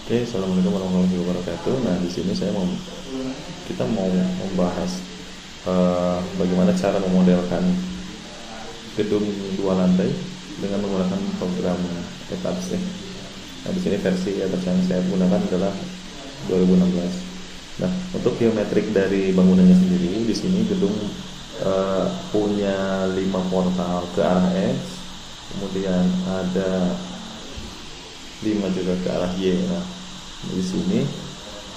Oke, assalamualaikum warahmatullahi wabarakatuh. Nah, di sini kita mau membahas bagaimana cara memodelkan gedung dua lantai dengan menggunakan program Eclipse. Nah, di sini versi yang saya gunakan adalah 2016. Nah, untuk geometrik dari bangunannya sendiri, di sini gedung punya 5 portal ke arah X, kemudian ada 5 juga ke arah Y. Nah, di sini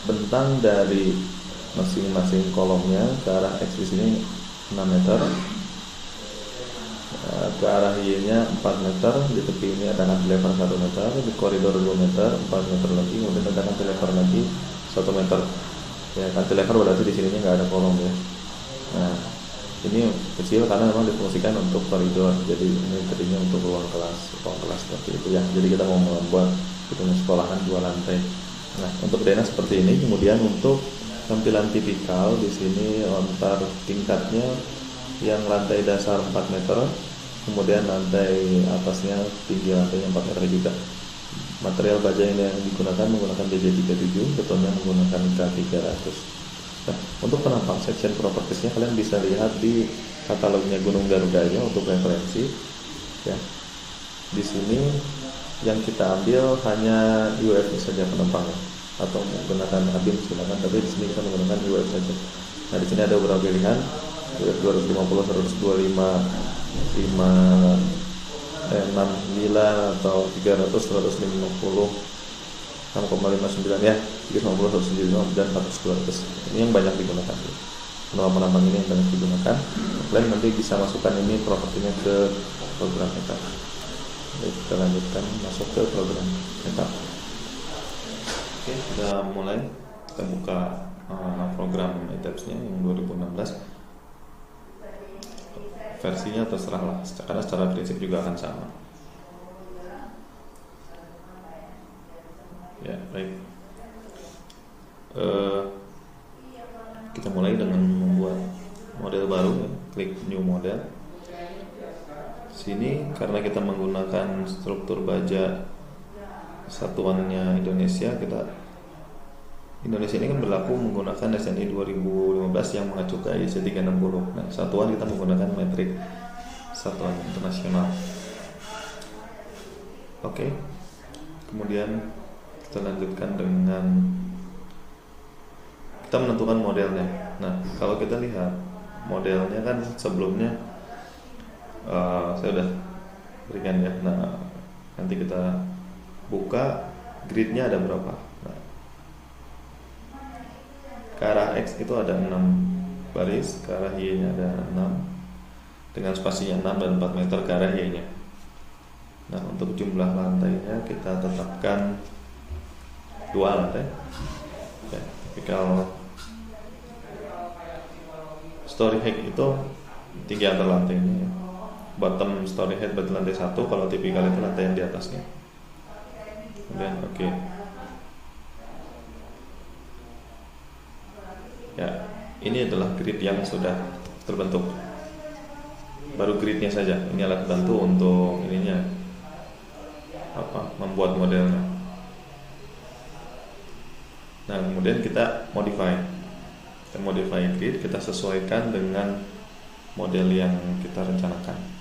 bentang dari masing-masing kolomnya ke arah X di sini 6 meter, ke arah Y-nya 4 meter, di tepi ini ada cantilever 1 meter, di koridor 2 meter, 4 meter lagi, kemudian ada cantilever lagi 1 meter. Ya, cantilever berarti di sininya nggak ada kolom ya. Nah, ini kecil karena memang difungsikan untuk koridor, jadi ini tadinya untuk ruang kelas seperti itu ya. Jadi kita mau membuat gedung sekolahan 2 lantai. Nah, untuk dana seperti ini. Kemudian untuk tampilan tipikal di sini antar tingkatnya, yang lantai dasar 4 meter, kemudian lantai atasnya tinggi lantainya 4 meter juga. Material baja yang digunakan menggunakan BJ37, betonnya menggunakan K300. Nah, untuk penampang section propertiesnya kalian bisa lihat di katalognya Gunung Garuda aja untuk referensi. Ya, di sini yang kita ambil hanya UFV saja penampangnya, atau menggunakan ABIM silakan, tapi di sini kita menggunakan UFV saja. Nah, di sini ada beberapa pilihan, UF 250, 125, 69 atau 300, 150, 6,59 ya, 350, 179 dan 100, 200. Ini yang banyak digunakan. Penambang ini yang banyak digunakan. Kalian nanti bisa masukkan ini propertinya ke program kita. Baik, kita lanjutkan masuk ke program kita. Oke, kita mulai. Kita buka program ETAPS-nya yang 2016. Versinya terserah lah, karena secara prinsip juga akan sama. Ya, baik. Kita mulai dengan membuat model baru ya. Klik new model. Sini karena kita menggunakan struktur baja satuannya Indonesia, Indonesia ini kan berlaku menggunakan SNI 2015 yang mengacu ke IEC 360. Nah, satuan kita menggunakan metrik satuan internasional. Oke. Kemudian kita lanjutkan dengan kita menentukan modelnya. Nah, kalau kita lihat modelnya kan sebelumnya saya udah berikan ya. Nah, nanti kita buka gridnya ada berapa. Nah, ke arah X itu ada 6 baris, ke arah Y nya ada 6 dengan spasinya 6 dan 4 meter ke arah Y nya. Nah, untuk jumlah lantainya kita tetapkan 2 lantai. Ya, tipikal story height itu tinggi antar lantainya. Bottom story height berarti lantai 1, kalau tipikal itu lantai yang di atasnya. Kemudian oke. Ya, ini adalah grid yang sudah terbentuk. Baru gridnya saja. Ini alat bantu untuk membuat modelnya. Nah, kemudian kita modify grid, kita sesuaikan dengan model yang kita rencanakan.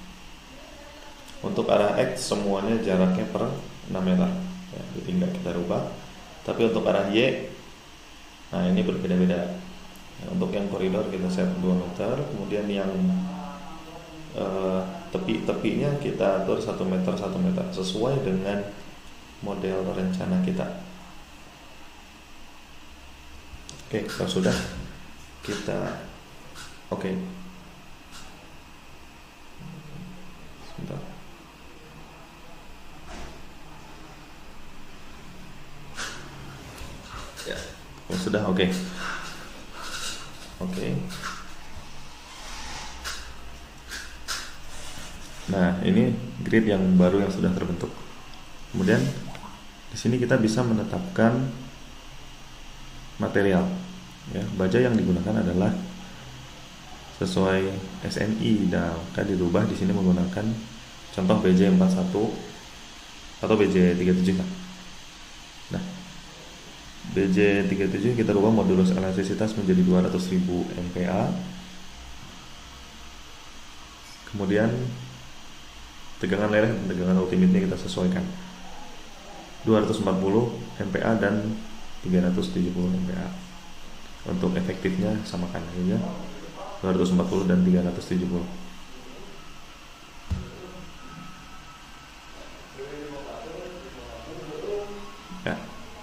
Untuk arah X semuanya jaraknya per 6 meter ya, jadi nggak kita rubah. Tapi untuk arah Y, nah ini berbeda-beda. Nah, untuk yang koridor kita set 2 meter, kemudian yang tepinya kita atur 1 meter 1 meter sesuai dengan model rencana kita. Oke, kalau sudah kita sebentar. Ya, kalau sudah oke. Nah, ini grid yang baru yang sudah terbentuk. Kemudian di sini kita bisa menetapkan material. Ya, baja yang digunakan adalah sesuai SNI dan akan dirubah di sini menggunakan contoh BJ41 atau BJ37. Nah, BJ37 kita rubah modulus elastisitas menjadi 200.000 MPa. Kemudian tegangan leleh dan tegangan ultimate-nya kita sesuaikan 240 MPa dan 370 MPa. Untuk efektifnya samakan aja 240 dan 370. Ya,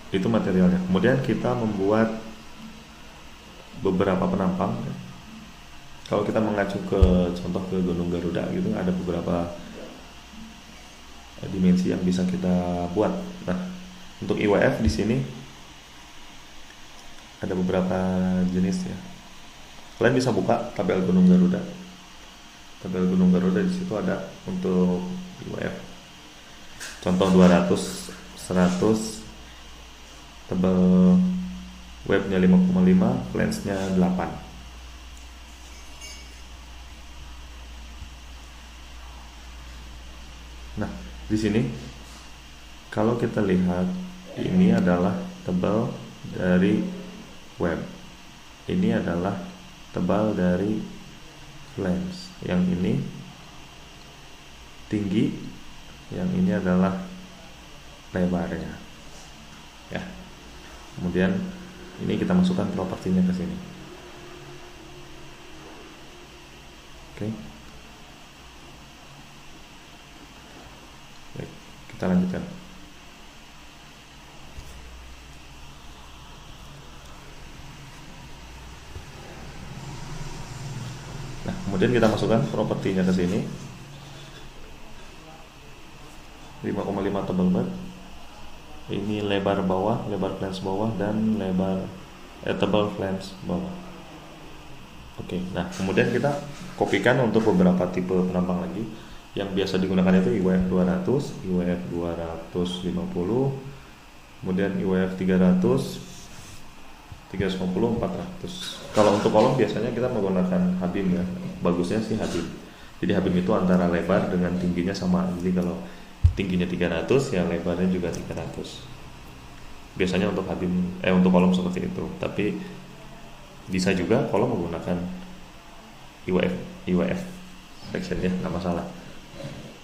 itu materialnya. Kemudian kita membuat beberapa penampang. Kalau kita mengacu ke contoh ke Gunung Garuda gitu, ada beberapa dimensi yang bisa kita buat. Nah, untuk IWF di sini ada beberapa jenis ya. Kalian bisa buka tabel Gunung Garuda. Tabel Gunung Garuda di situ ada untuk IWF. Contoh 200, 100, tebal webnya 5,5, flensnya 8. Nah, di sini kalau kita lihat ini adalah tebal dari web. Ini adalah tebal dari flens. Yang ini tinggi, yang ini adalah lebarnya. Ya. Kemudian ini kita masukkan propertinya ke sini. Oke. Baik, kita lanjutkan. Nah, kemudian kita masukkan propertinya ke sini. 5,5 tebal bed. Ini lebar bawah, lebar flens bawah, dan lebar tebal flens bawah. Oke, nah kemudian kita kopikan untuk beberapa tipe penampang lagi. Yang biasa digunakan itu IWF 200, IWF 250, kemudian IWF 300, 350, 400. Kalau untuk kolom biasanya kita menggunakan Habim ya. Bagusnya sih Habim. Jadi Habim itu antara lebar dengan tingginya sama. Jadi kalau tingginya 300 ya lebarnya juga 300. Biasanya untuk Habim untuk kolom seperti itu. Tapi bisa juga kolom menggunakan IWF section ya, nggak masalah.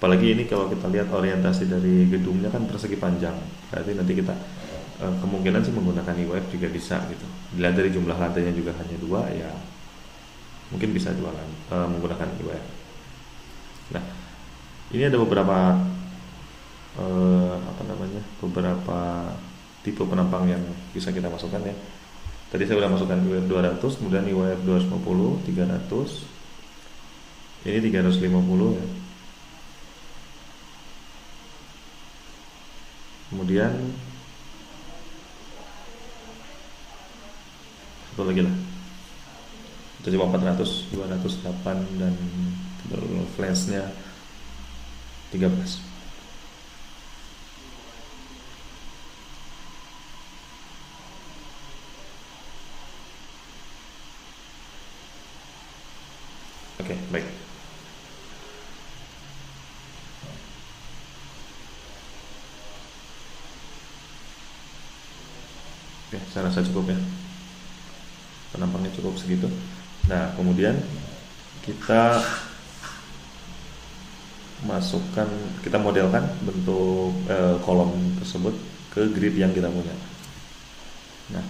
Apalagi ini kalau kita lihat orientasi dari gedungnya kan persegi panjang. Berarti nanti kita kemungkinan sih menggunakan IWF juga bisa gitu. Dilihat dari jumlah lantainya juga hanya 2 ya, mungkin bisa jualan menggunakan IWF. Nah, ini ada beberapa beberapa tipe penampang yang bisa kita masukkan ya. Tadi saya sudah masukkan IWF 200, kemudian IWF 250, 300. Ini 350 ya. Kemudian satu lagi lah, itu cuma 400, 208 dan flensnya 13. Oke, baik. Oke, saya rasa cukup ya. Penampangnya cukup segitu. Nah, kemudian kita masukkan, kita modelkan bentuk kolom tersebut ke grid yang kita punya. Nah,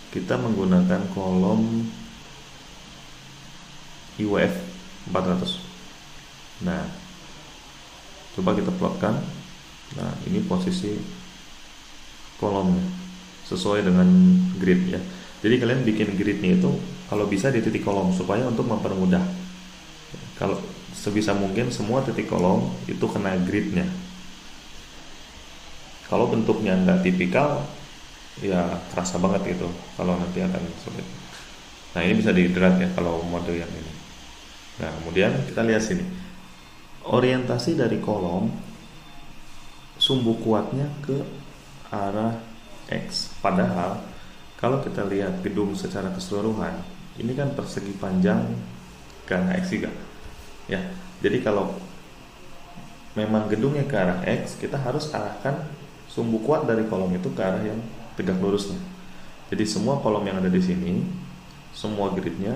kita menggunakan kolom IWF 400. Nah, coba kita plotkan. Nah, ini posisi kolomnya sesuai dengan grid ya. Jadi kalian bikin gridnya itu kalau bisa di titik kolom supaya untuk mempermudah. Kalau sebisa mungkin semua titik kolom itu kena gridnya. Kalau bentuknya nggak tipikal, ya terasa banget gitu. Kalau nanti akan sulit. Nah, ini bisa di drag ya kalau mode yang ini. Nah, kemudian kita lihat sini. Orientasi dari kolom sumbu kuatnya ke arah X. Padahal kalau kita lihat gedung secara keseluruhan, ini kan persegi panjang ke arah X juga. Ya, jadi kalau memang gedungnya ke arah X, kita harus arahkan sumbu kuat dari kolom itu ke arah yang tegak lurusnya. Jadi semua kolom yang ada di sini, semua gridnya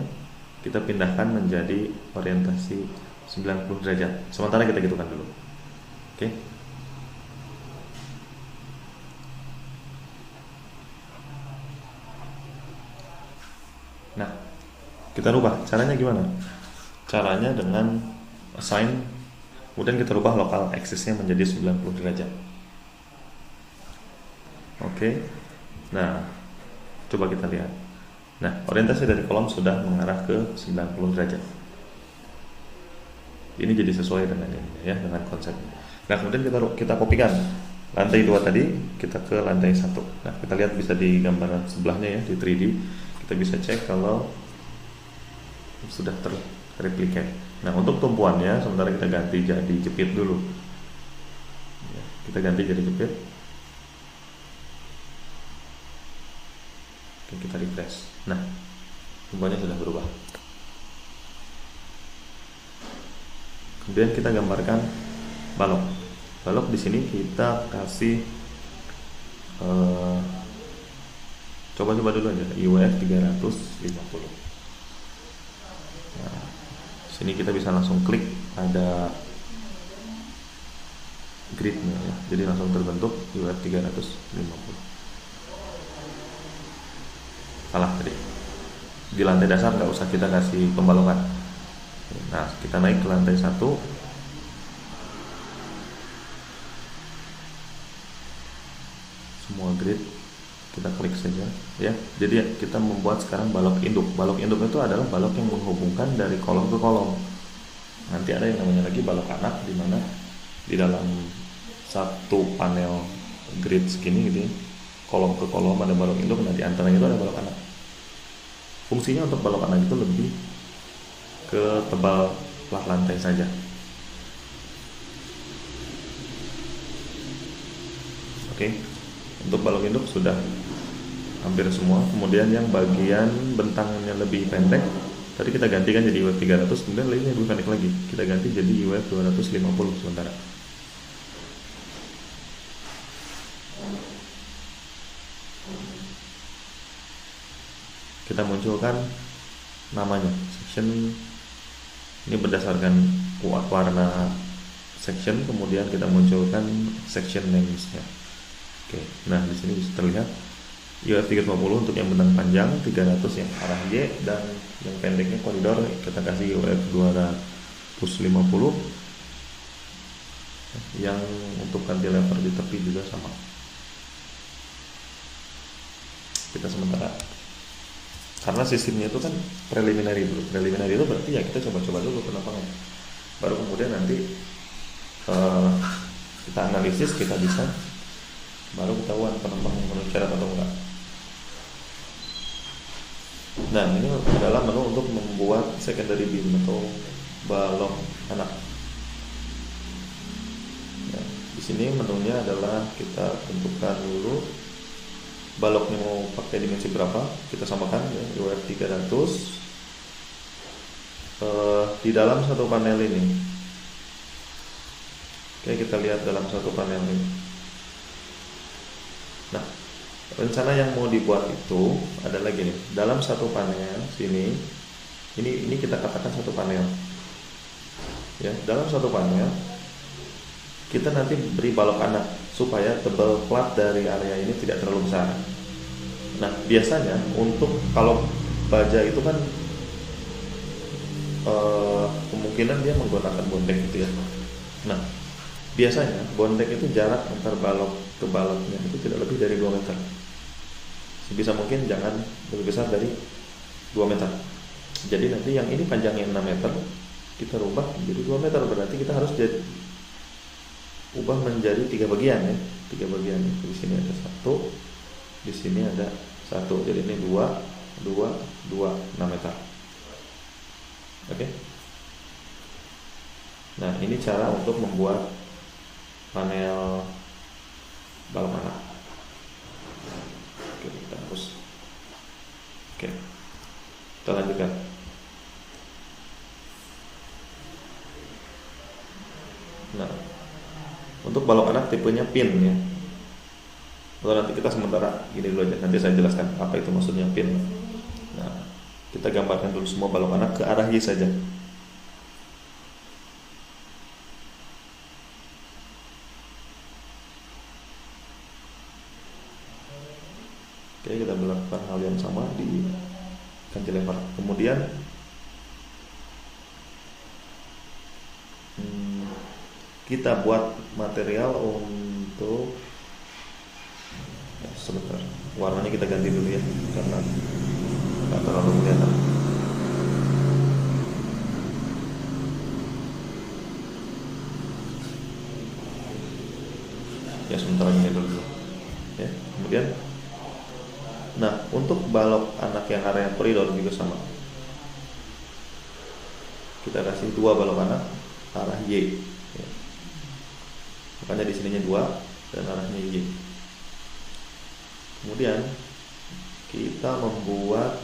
kita pindahkan menjadi orientasi 90 derajat. Sementara kita gitukan dulu. Oke. Nah, kita rubah. Caranya gimana? Caranya dengan assign, kemudian kita rubah lokal axis-nya menjadi 90 derajat. Oke. Nah, coba kita lihat. Nah, orientasi dari kolom sudah mengarah ke 90 derajat. Ini jadi sesuai dengan ini ya, dengan konsepnya. Nah, kemudian kita kopikan lantai 2 tadi kita ke lantai 1. Nah, kita lihat bisa di gambaran sebelahnya ya, di 3D. Kita bisa cek kalau sudah terreplikat. Nah, untuk tumpuannya sementara kita ganti jadi jepit dulu. Ya, kita ganti jadi jepit. Oke, kita refresh. Nah, tumpuannya sudah berubah. Kemudian kita gambarkan balok. Balok di sini kita kasih coba-coba dulu aja UF 350. Nah, sini kita bisa langsung klik ada gridnya ya. Jadi langsung terbentuk UF 350. Salah tadi. Di lantai dasar nggak usah kita kasih pembalokan. Nah, kita naik ke lantai 1. Semua grid kita klik saja ya. Jadi kita membuat sekarang balok induk. Balok induk itu adalah balok yang menghubungkan dari kolom ke kolom. Nanti ada yang namanya lagi balok anak, di mana di dalam satu panel grid segini gitu ya, kolom ke kolom ada balok induk. Nah, di antaranya itu ada balok anak. Fungsinya untuk balok anak itu lebih ke tebal plat lantai saja. Oke. Untuk balok induk sudah hampir semua. Kemudian yang bagian bentangnya lebih pendek tadi kita gantikan jadi UF 300, kemudian lainnya lebih pendek lagi kita ganti jadi UF 250 sementara. Kita munculkan namanya section. Ini berdasarkan warna section, kemudian kita munculkan section names-nya. Oke, nah di sini bisa terlihat UF 350 untuk yang bentang panjang, 300 yang arah Y, dan yang pendeknya koridor kita kasih UF 250. Yang untuk cantilever di tepi juga sama. Kita sementara karena sistemnya itu kan preliminary dulu. Preliminary itu berarti ya kita coba-coba dulu penerbangan. Baru kemudian nanti kita analisis, kita bisa baru ketahuan penumpang memenuhi syarat atau enggak. Nah, ini adalah menu untuk membuat secondary beam atau balok anak. Nah, di sini menunya adalah kita tentukan dulu baloknya mau pakai dimensi berapa, kita samakan ya, UF 300 di dalam satu panel ini. Oke, kita lihat dalam satu panel ini. Nah, rencana yang mau dibuat itu adalah gini. Dalam satu panel sini, ini kita katakan satu panel. Ya, dalam satu panel kita nanti beri balok anak supaya tebal plat dari area ini tidak terlalu besar. Nah, biasanya untuk kalau baja itu kan kemungkinan dia menggunakan bondek gitu ya. Nah, biasanya bondek itu jarak antar balok ke baloknya itu tidak lebih dari 2 meter. Sebisa mungkin jangan lebih besar dari 2 meter. Jadi nanti yang ini panjangnya 6 meter kita rubah menjadi 2 meter, berarti kita harus ubah menjadi 3 bagian ya. 3 bagian. Di sini ada 1, di sini ada 1. Jadi ini 2, 6 meter. Oke. Nah, ini cara untuk membuat panel balok anak. Oke, kita hapus. Oke, kita lanjutkan. Nah, untuk balok anak tipenya pin ya. Atau nanti kita sementara gini dulu aja, nanti saya jelaskan apa itu maksudnya pin. Nah, kita gambarkan dulu semua balok anak ke arah Y saja. Oke, kita melakukan hal yang sama di cantilever. Kemudian kita buat material untuk sebentar, warnanya kita ganti dulu ya karena nggak terlalu kelihatan. Ya sebentar ini dulu ya. Kemudian nah, untuk balok anak yang area koridor juga sama, kita kasih 2 balok anak arah Y ya. Makanya di sininya 2 dan arahnya Y. Kemudian kita membuat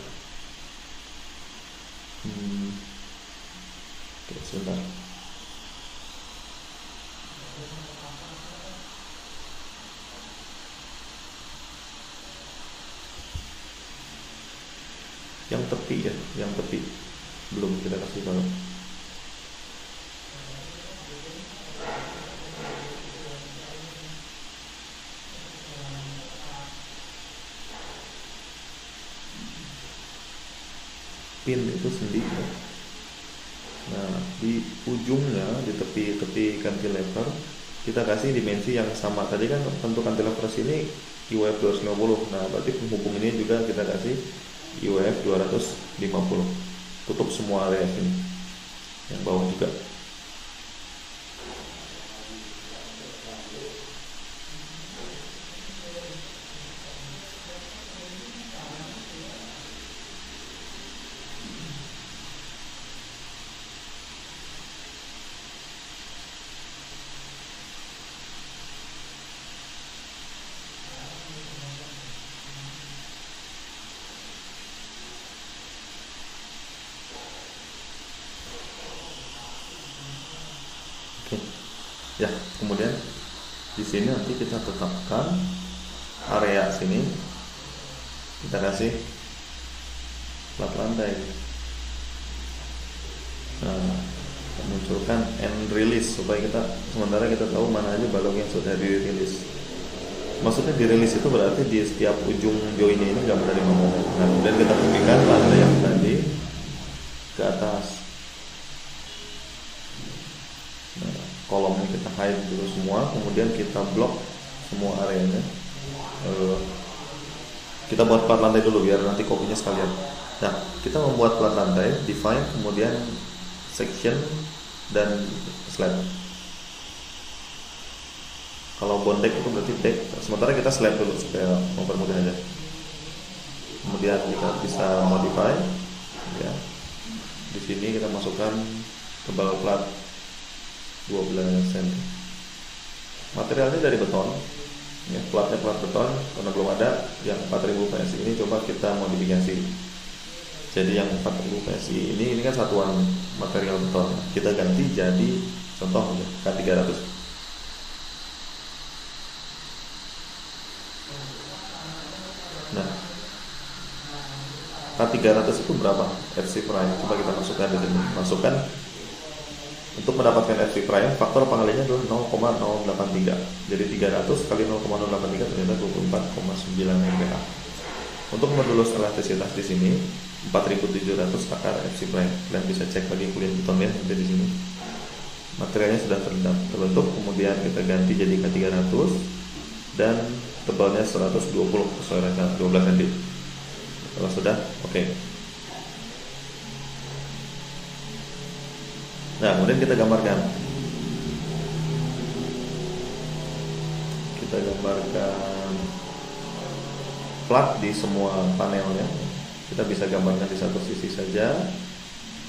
oke, sebentar. Yang tepi ya, yang tepi belum kita kasih balok. Pin itu sendiri. Nah, di ujungnya di tepi cantilever kita kasih dimensi yang sama. Tadi kan bentuk cantilever sini IWF 250. Nah, berarti penghubung ini juga kita kasih IWF 250. Tutup semua area sini. Yang bawah juga. Ya, kemudian di sini nanti kita tetapkan area sini, kita kasih plat lantai. Nah, munculkan end release supaya sementara kita tahu mana aja balok yang sudah dirilis. Maksudnya dirilis itu berarti di setiap ujung joinnya ini nggak menerima momen. Nah, kemudian kita tepikan lantai yang tadi ke atas. Kolomnya kita hide dulu semua, kemudian kita blok semua areanya. Kita buat plat lantai dulu biar nanti kopinya sekalian. Nah, kita membuat plat lantai, define, kemudian section dan slab. Kalau bond deck itu berarti deck, sementara kita slab dulu supaya mempermudah aja. Kemudian kita bisa modify, ya. Di sini kita masukkan tebal plat 12 cm. Materialnya dari beton ya, platnya plat beton karena belum ada yang 4000 PSI ini. Coba kita modifikasi jadi yang 4000 PSI ini kan satuan material beton, kita ganti jadi contoh K300. Nah, K300 itu berapa FC prime? Coba kita masukkan di sini. Masukkan. Untuk mendapatkan FC prime, faktor pengalinya adalah 0,083. Jadi 300 kali 0,083 ternyata 24,9 MPa. Untuk modulus elastisitas di sini 4700 akar FC prime. Kalian bisa cek lagi kuliah beton ya, ada di sini. Materialnya sudah terbentuk, kemudian kita ganti jadi K300 dan tebalnya 120 sesuai rencana 12 cm. Kalau sudah, oke. Nah, kemudian kita gambarkan. Kita gambarkan plat di semua panelnya. Kita bisa gambarkan di satu sisi saja.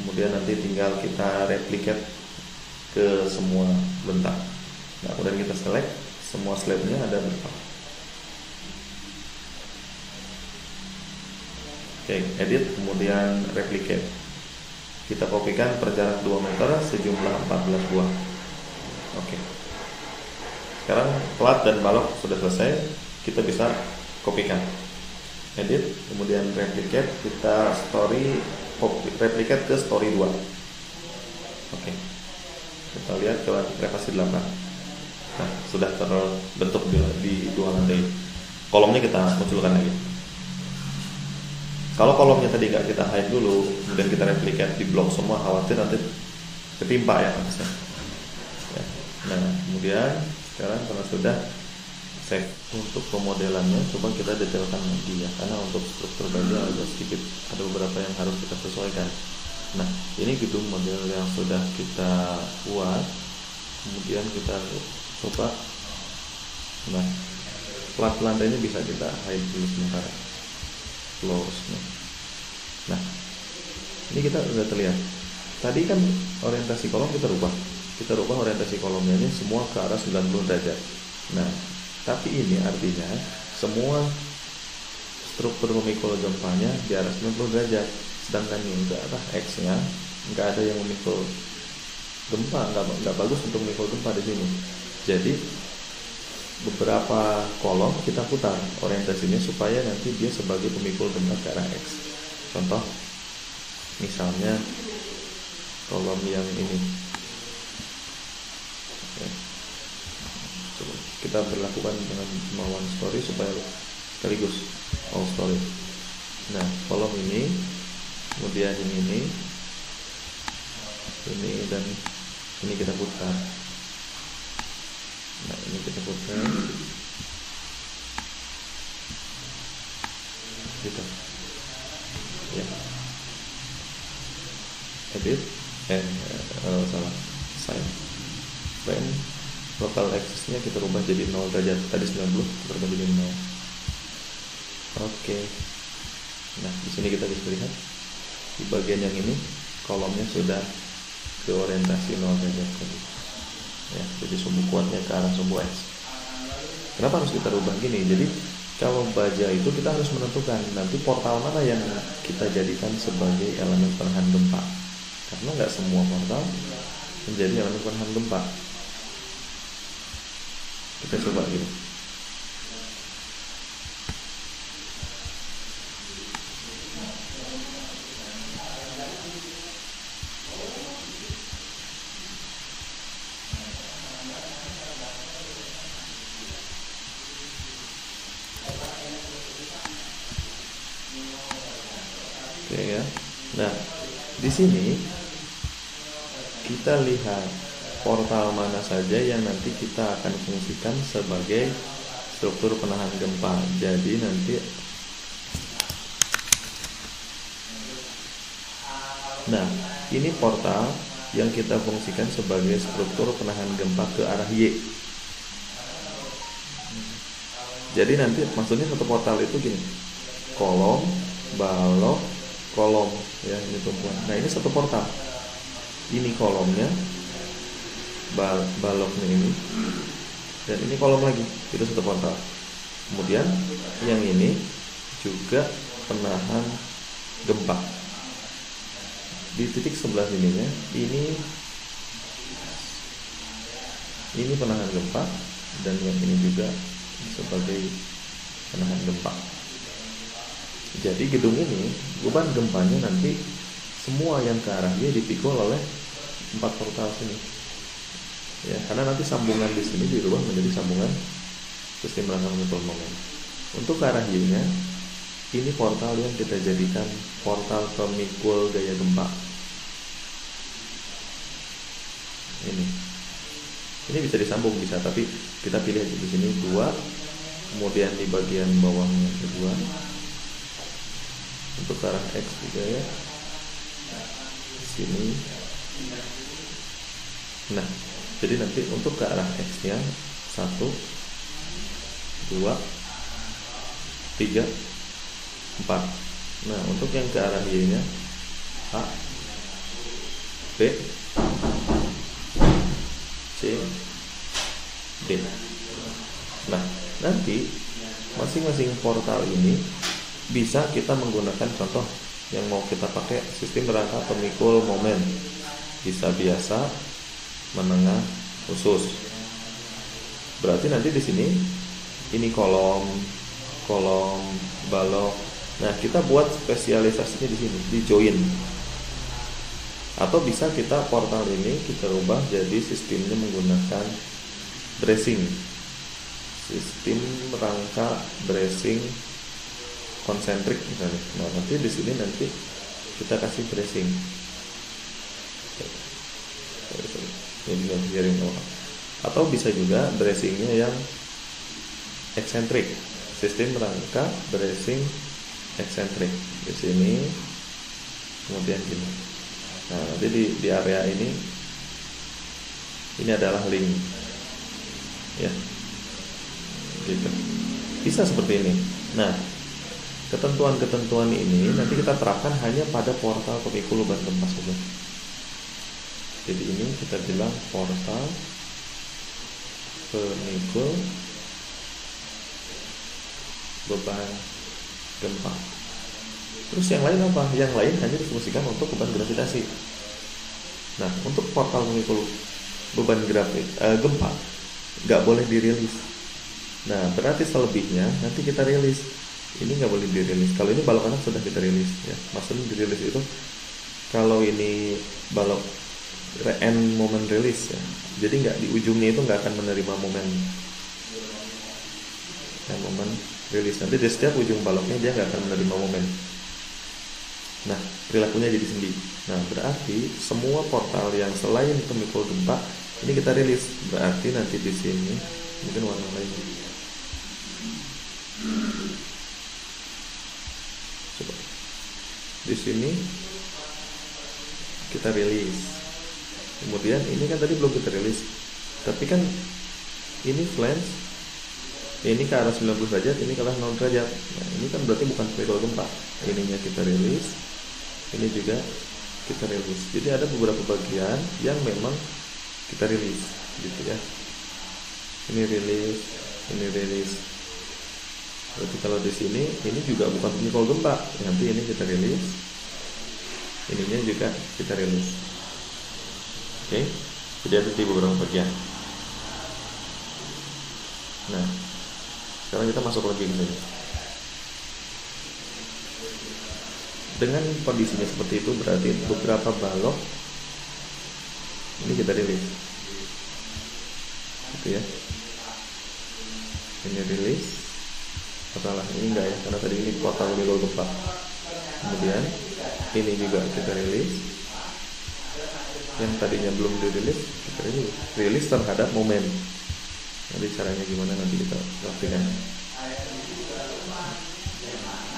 Kemudian nanti tinggal kita replicate ke semua bentang. Nah, kemudian kita select semua slabnya ada berapa. Oke, edit, kemudian replicate. Kita kopikan per jarak 2 meter sejumlah 14 buah. Oke. Sekarang plat dan balok sudah selesai. kita bisa kopikan, edit, kemudian replicate, kita replicate ke story 2. Oke, kita lihat ke privasi 8. Nah, sudah terbentuk di 2 lantai. Kolomnya kita munculkan lagi. Kalau kolomnya tadi nggak kita hide dulu, kemudian kita replicate di blok semua, khawatir nanti ketimpa ya atasnya. Ya. Nah, kemudian sekarang kalau sudah save untuk pemodelannya, coba kita detailkan lagi ya, karena untuk struktur baja agak sedikit ada beberapa yang harus kita sesuaikan. Nah, ini gedung model yang sudah kita buat, kemudian kita coba. Nah, plat lantainya bisa kita hide dulu sebentar, close. Nah, ini kita udah terlihat. Tadi kan orientasi kolom kita rubah orientasi kolomnya ini semua ke arah 90 derajat. Nah, tapi ini artinya semua struktur memikul gempanya di arah 90 derajat, sedangkan yang ke arah X nya nggak ada yang memikul gempa, nggak bagus untuk memikul gempa di sini. Jadi beberapa kolom kita putar orientasinya supaya nanti dia sebagai pemikul gempa ke arah X. Contoh misalnya kolom yang ini, coba kita berlakukan dengan kemauan story supaya sekaligus all story. Nah, kolom ini, kemudian ini dan ini kita putar. Nah, ini kita putar gitu ya. Edit salah sign frame, local axis-nya kita rubah jadi 0 derajat, tadi 90 kita rubah jadi 0. Oke. Nah, di sini kita bisa lihat di bagian yang ini kolomnya sudah ke orientasi 0 derajat tadi. Ya, jadi sumbu kuatnya ke arah sumbu X. Kenapa harus kita rubah gini? Jadi kalau baja itu kita harus menentukan nanti portal mana yang kita jadikan sebagai elemen penahan gempa, karena nggak semua portal menjadi elemen penahan gempa. Kita coba gitu. Oke ya. Nah, di sini kita lihat portal mana saja yang nanti kita akan fungsikan sebagai struktur penahan gempa. Jadi nanti ini portal yang kita fungsikan sebagai struktur penahan gempa ke arah Y. Jadi nanti maksudnya satu portal itu gini, kolom, balok, kolom ya, ini tumpuan. Nah, ini satu portal. Ini kolomnya, baloknya ini, dan ini kolom lagi, itu satu portal. Kemudian yang ini juga penahan gempa. Di titik sebelah sininya ini penahan gempa, dan yang ini juga sebagai penahan gempa. Jadi gedung ini beban gempanya nanti semua yang ke arah Y dipikul oleh 4 portal sini. Ya, karena nanti sambungan di sini dirubah menjadi sambungan sistem rangka memikul momen. Untuk ke arah Y-nya, ini portal yang kita jadikan portal pemikul gaya gempa. Ini bisa disambung, bisa, tapi kita pilih di sini 2, kemudian di bagian bawahnya kedua. Untuk ke arah X juga ya, sini. Nah, jadi nanti untuk ke arah X nya 1, 2, 3, 4. Nah, untuk yang ke arah Y nya A, B, C, D. Nah, nanti masing-masing portal ini bisa kita menggunakan contoh yang mau kita pakai sistem rangka pemikul momen. Bisa biasa, menengah, khusus. Berarti nanti di sini ini kolom balok. Nah, kita buat spesialisasinya di sini, di join. Atau bisa kita portal ini kita rubah jadi sistemnya menggunakan bracing. Sistem rangka bracing konsentrik misalnya. Nah, nanti di sini nanti kita kasih bracing. Atau bisa juga bracingnya yang eksentrik. Sistem rangka bracing eksentrik di sini, kemudian gini. Nah, nanti di area ini adalah link, ya, gitu. Bisa seperti ini. Nah, ketentuan-ketentuan ini nanti kita terapkan hanya pada portal pemikul lubang gempa saja. Jadi ini kita bilang portal pemikul beban gempa. Terus yang lain apa? Yang lain hanya difungsikan untuk beban gravitasi. Nah, untuk portal pemikul beban gempa nggak boleh dirilis. Nah, berarti selebihnya nanti kita rilis. Ini nggak boleh dirilis. Kalau ini balok anak sudah kita rilis, ya. Maksudnya dirilis itu kalau ini balok end moment release, ya. Jadi nggak di ujungnya itu nggak akan menerima momen rilis. Nanti di setiap ujung baloknya dia nggak akan menerima momen. Nah, perilakunya jadi sendi. Nah, berarti semua portal yang selain pemikul gempa ini kita rilis. Berarti nanti di sini mungkin warna lain. Coba. Di sini kita rilis. Kemudian ini kan tadi belum kita rilis. Tapi kan ini flange. Ini ke arah 90 derajat, ini ke arah 0 derajat. Nah, ini kan berarti bukan pemikul gempa. Ininya kita rilis, ini juga kita rilis. Jadi ada beberapa bagian yang memang kita rilis, gitu ya. Ini rilis. Berarti kalau di sini, ini juga bukan pemikul gempa. Nanti ini kita rilis, ininya juga kita rilis. Oke, jadi ada di beberapa bagian. Nah, sekarang kita masuk lagi ke sini. Dengan kondisinya seperti itu berarti beberapa balok ini kita rilis, gitu ya. Ini rilis, salah ini enggak ya, karena tadi ini portal pemikul gempa. Kemudian ini juga kita rilis, yang tadinya belum dirilis kita rilis terhadap momen. Nanti caranya gimana nanti kita lakukan.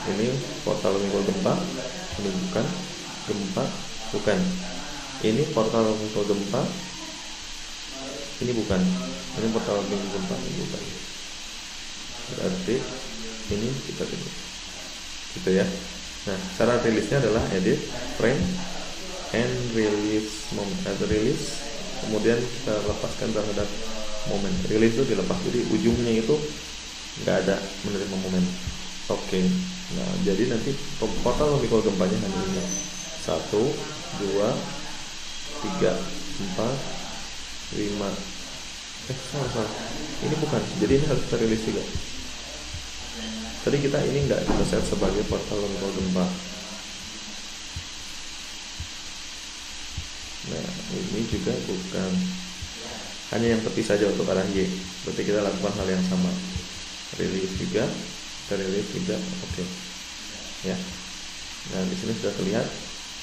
Ini portal pemikul gempa, ini bukan gempa, bukan. Ini portal pemikul gempa, ini bukan. Ini portal pemikul gempa, ini bukan. Berarti ini kita rilis, gitu ya. Nah, cara rilisnya adalah edit, frame, and release moment. Release, kemudian kita lepaskan terhadap momen. Rilis itu dilepas, jadi ujungnya itu nggak ada menerima momen. Oke. Nah, jadi nanti portal pemikul gempanya hanya ini 1, 2, 3, 4, 5. Salah. Ini bukan. Jadi ini harus kita rilis juga. Tadi kita ini nggak kita set sebagai portal pemikul gempa. Nah, ini juga bukan. Hanya yang tepi saja untuk arah Y. Berarti kita lakukan hal yang sama. Rilis juga, kita rilis juga, oke. Ya. Nah, di sini sudah terlihat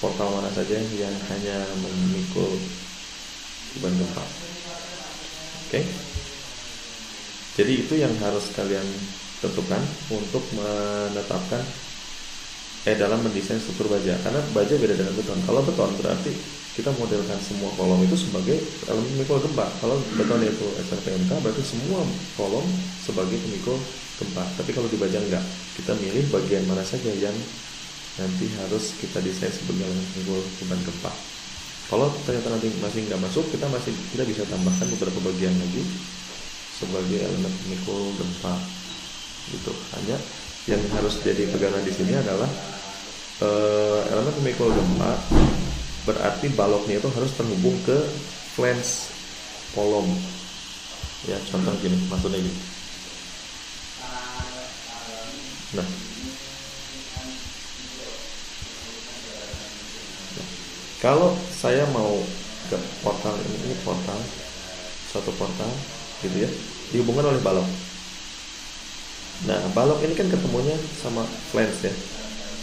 portal mana saja yang hanya memikul beban gempa. Oke. Jadi itu yang harus kalian tentukan untuk menetapkan dalam mendesain struktur baja. Karena baja beda dengan beton. Kalau beton berarti kita modelkan semua kolom itu sebagai elemen pemikul gempa. Kalau beton itu SRPMK berarti semua kolom sebagai pemikul gempa. Tapi kalau di baja enggak, kita milih bagian mana saja yang nanti harus kita desain sebagai elemen pemikul beban gempa. Kalau ternyata nanti masih nggak masuk, kita bisa tambahkan beberapa bagian lagi sebagai elemen pemikul gempa. Gitu. Hanya yang harus jadi pegangan di sini adalah elemen pemikul gempa. Berarti baloknya itu harus terhubung ke flange kolom. Ya, contoh gini, maksudnya gini. Nah, kalau saya mau ke portal ini portal, satu portal gitu ya, dihubungkan oleh balok. Nah, balok ini kan ketemunya sama flange ya,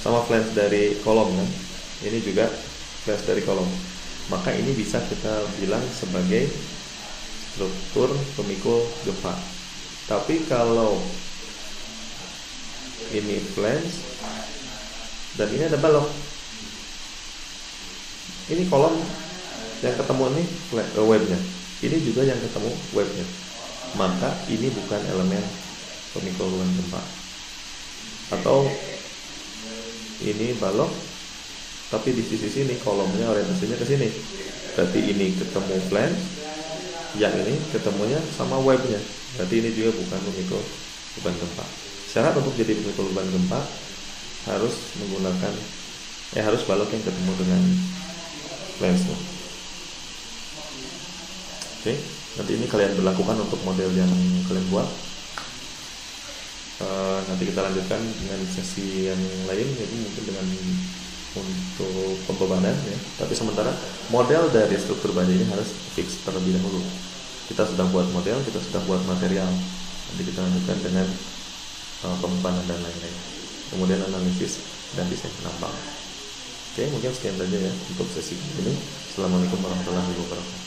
sama flange dari kolom kan. Ini juga flange dari kolom. Maka ini bisa kita bilang sebagai struktur pemikul gempa. Tapi kalau ini flange dan ini ada balok, ini kolom yang ketemu nih webnya, ini juga yang ketemu webnya, maka ini bukan elemen pemikul ruang gempa. Atau ini balok tapi di sisi sini kolomnya orientasinya ke sini, berarti ini ketemu flange, yang ini ketemunya sama webnya, berarti ini juga bukan pemikul beban gempa. Syarat untuk jadi pemikul beban gempa harus menggunakan harus balok yang ketemu dengan flange. Oke, nanti ini kalian berlakukan untuk model yang kalian buat. Nanti kita lanjutkan dengan sesi yang lain, yaitu mungkin dengan untuk pembebanan ya. Tapi sementara model dari struktur baja ini harus fix terlebih dahulu. Kita sudah buat model, kita sudah buat material. Nanti kita lanjutkan dengan pembebanan dan lain-lain. Kemudian analisis dan desain penambang. Oke, mungkin sekian saja ya untuk sesi ini. Assalamualaikum warahmatullahi wabarakatuh.